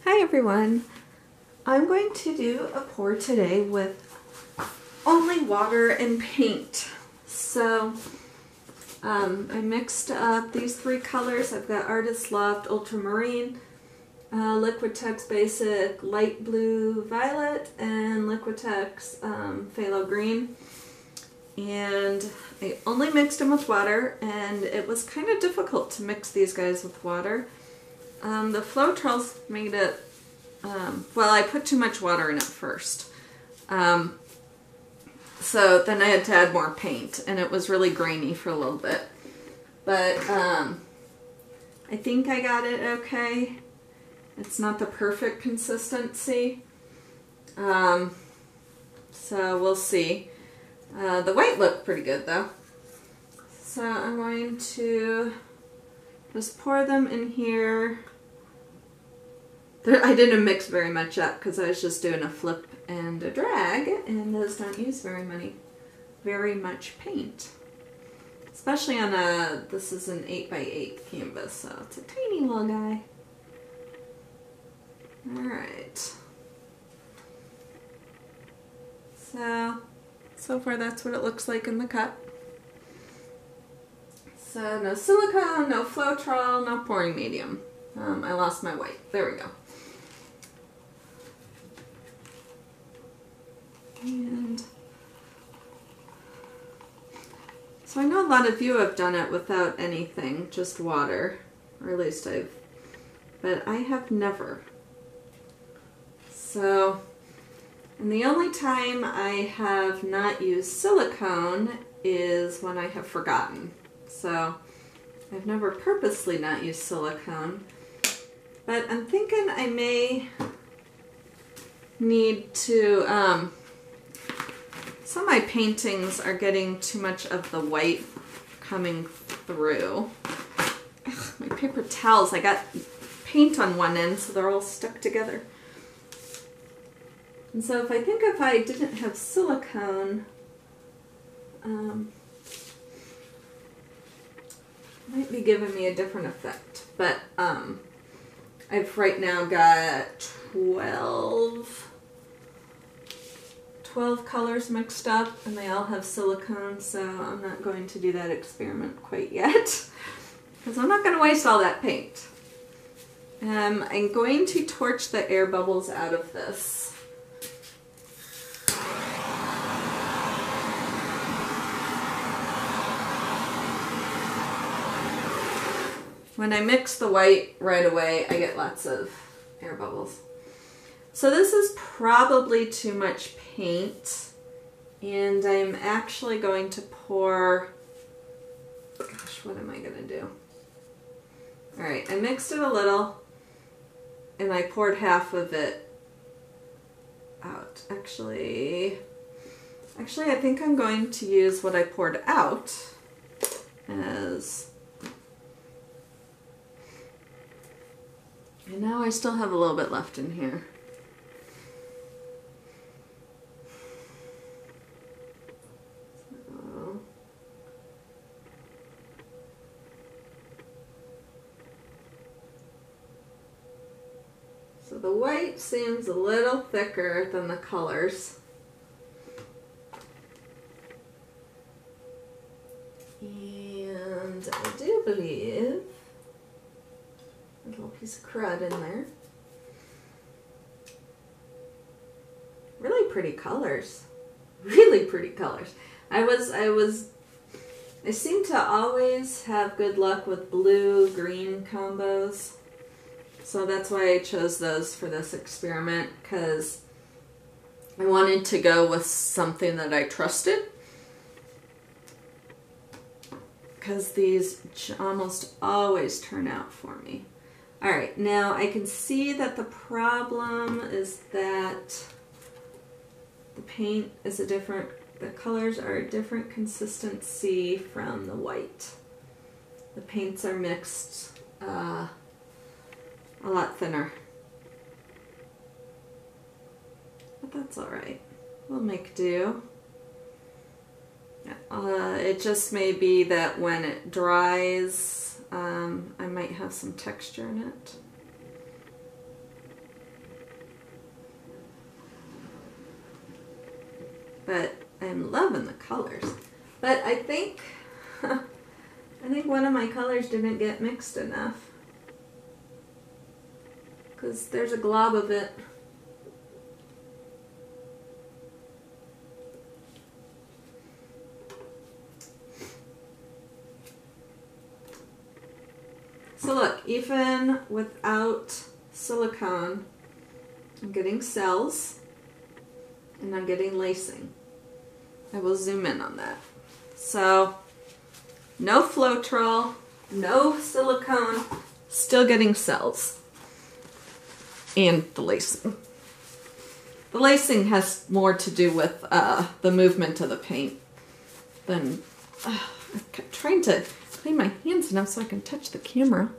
Hi everyone. I'm going to do a pour today with only water and paint. So I mixed up these three colors. I've got Artist Loft Ultramarine, Liquitex Basic Light Blue Violet, and Liquitex Phthalo Green. And I only mixed them with water, and it was kind of difficult to mix these guys with water. The Floetrol's made it, well, I put too much water in it first. So then I had to add more paint, and it was really grainy for a little bit. But I think I got it okay. It's not the perfect consistency. So we'll see. The white looked pretty good though. So I'm going to just pour them in here. I didn't mix very much up because I was just doing a flip and a drag, and those don't use very much paint. Especially on this is an 8x8 canvas, so it's a tiny little guy. Alright. So far that's what it looks like in the cup. So no silicone, no Floetrol, no pouring medium. I lost my white. There we go. And so I know a lot of you have done it without anything, just water, or at least but I have never. So, and the only time I have not used silicone is when I have forgotten. So I've never purposely not used silicone, but I'm thinking I may need to, some of my paintings are getting too much of the white coming through. Ugh, my paper towels, I got paint on one end, so they're all stuck together. And so if I didn't have silicone, might be giving me a different effect. But I've right now got 12 colors mixed up, and they all have silicone, so I'm not going to do that experiment quite yet, because I'm not going to waste all that paint. I'm going to torch the air bubbles out of this. When I mix the white right away, I get lots of air bubbles. So this is probably too much paint, and I'm actually going to pour, gosh, what am I going to do? Alright, I mixed it a little, and I poured half of it out. Actually, I think I'm going to use what I poured out as, and now I still have a little bit left in here. So the white seems a little thicker than the colors. And I do believe a little piece of crud in there. Really pretty colors. Really pretty colors. I seem to always have good luck with blue-green combos. So that's why I chose those for this experiment, because I wanted to go with something that I trusted. Because these almost always turn out for me. Alright, now I can see that the problem is that the paint is the colors are a different consistency from the white. The paints are mixed a lot thinner. But that's alright. We'll make do. It just may be that when it dries, I might have some texture in it. but I'm loving the colors. But I think, I think one of my colors didn't get mixed enough, because there's a glob of it. So look, even without silicone, I'm getting cells and I'm getting lacing. I will zoom in on that. So no Floetrol, no silicone, still getting cells and the lacing. The lacing has more to do with the movement of the paint than I'm trying to clean my hands enough so I can touch the camera.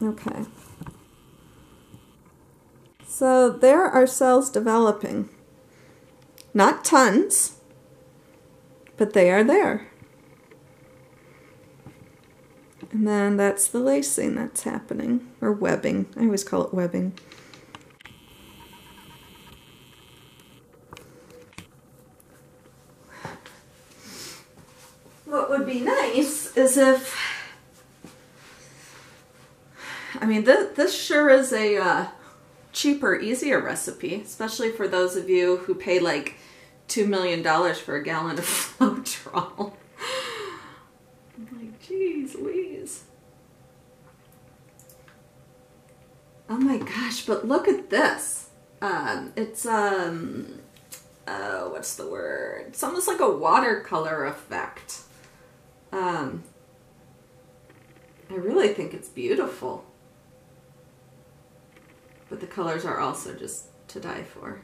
Okay. So there are cells developing. Not tons, but they are there. And then that's the lacing that's happening, or webbing. I always call it webbing. What would be nice is if, I mean, this sure is a cheaper, easier recipe, especially for those of you who pay like $2 million for a gallon of Floetrol. I'm like, geez Louise. Oh my gosh, but look at this. It's, what's the word? It's almost like a watercolor effect. I really think it's beautiful. But the colors are also just to die for.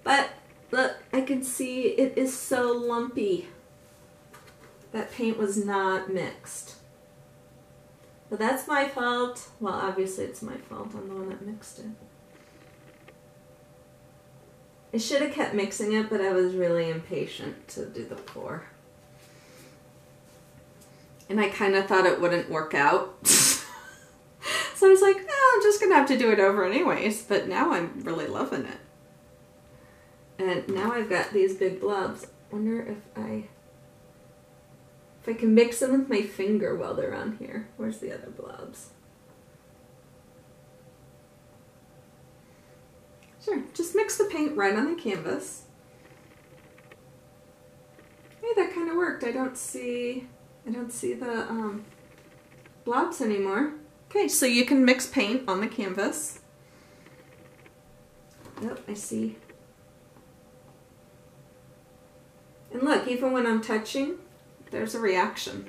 But look, I can see it is so lumpy. That paint was not mixed. But that's my fault. Well, obviously it's my fault. I'm the one that mixed it. I should have kept mixing it, but I was really impatient to do the pour. And I kind of thought it wouldn't work out. So I was like, oh, I'm just going to have to do it over anyways. But now I'm really loving it. And now I've got these big blobs. Wonder if I can mix them with my finger while they're on here. Where's the other blobs? Sure, just mix the paint right on the canvas. Hey, that kind of worked. I don't see the blobs anymore. Okay, so you can mix paint on the canvas. Yep, I see. And look, even when I'm touching, there's a reaction.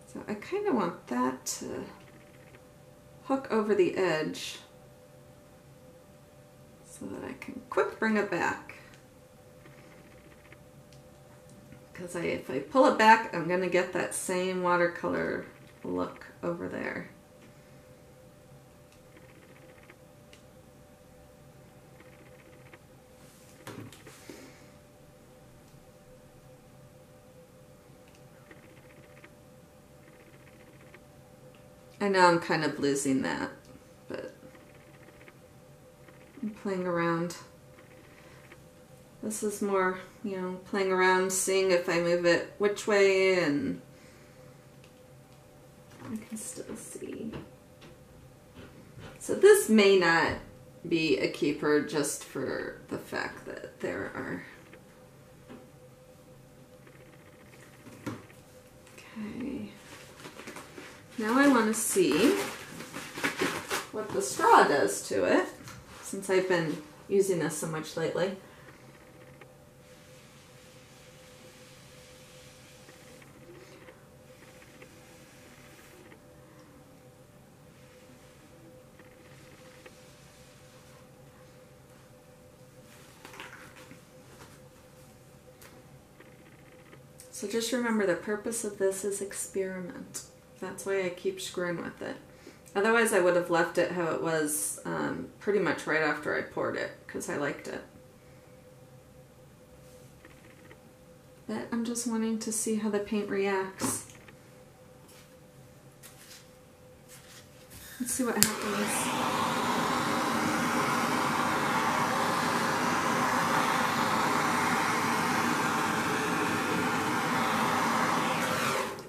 So I kind of want that to hook over the edge so that I can quick bring it back. Because if I pull it back, I'm going to get that same watercolor look over there. I know I'm kind of losing that, but I'm playing around. This is more, you know, playing around, seeing if I move it which way, and I can still see. So this may not be a keeper just for the fact that there are. Okay. Now I want to see what the straw does to it, since I've been using this so much lately. So just remember, the purpose of this is experiment. That's why I keep screwing with it. Otherwise I would have left it how it was pretty much right after I poured it, because I liked it. But I'm just wanting to see how the paint reacts. Let's see what happens.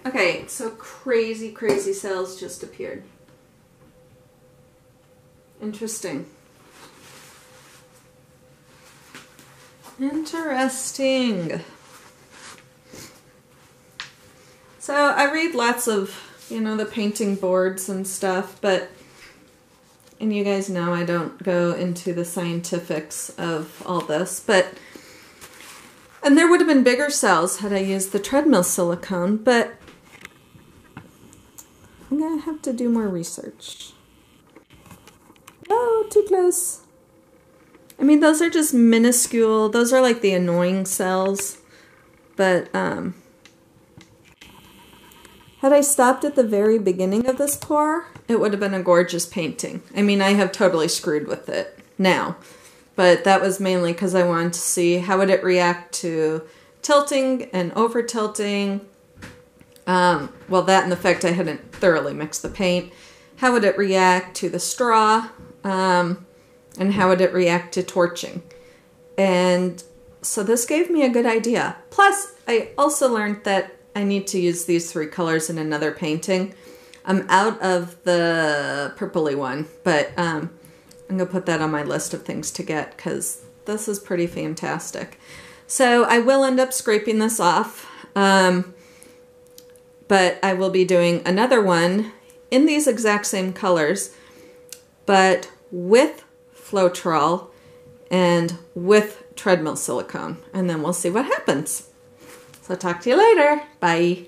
Okay, so crazy, crazy cells just appeared. Interesting. Interesting. So I read lots of, you know, the painting boards and stuff, but, and you guys know I don't go into the scientifics of all this, but, and there would have been bigger cells had I used the treadmill silicone, but I'm going to have to do more research. Oh, too close. I mean, those are just minuscule. Those are like the annoying cells. But had I stopped at the very beginning of this pour, it would have been a gorgeous painting. I mean, I have totally screwed with it now. But that was mainly because I wanted to see how would it react to tilting and over tilting. Well, that and the fact I hadn't thoroughly mixed the paint. How would it react to the straw? And how would it react to torching? And so this gave me a good idea. Plus, I also learned that I need to use these 3 colors in another painting. I'm out of the purpley one, but I'm going to put that on my list of things to get because this is pretty fantastic. So I will end up scraping this off. But I will be doing another one in these exact same colors, but with Floetrol and with treadmill silicone. And then we'll see what happens. So talk to you later. Bye.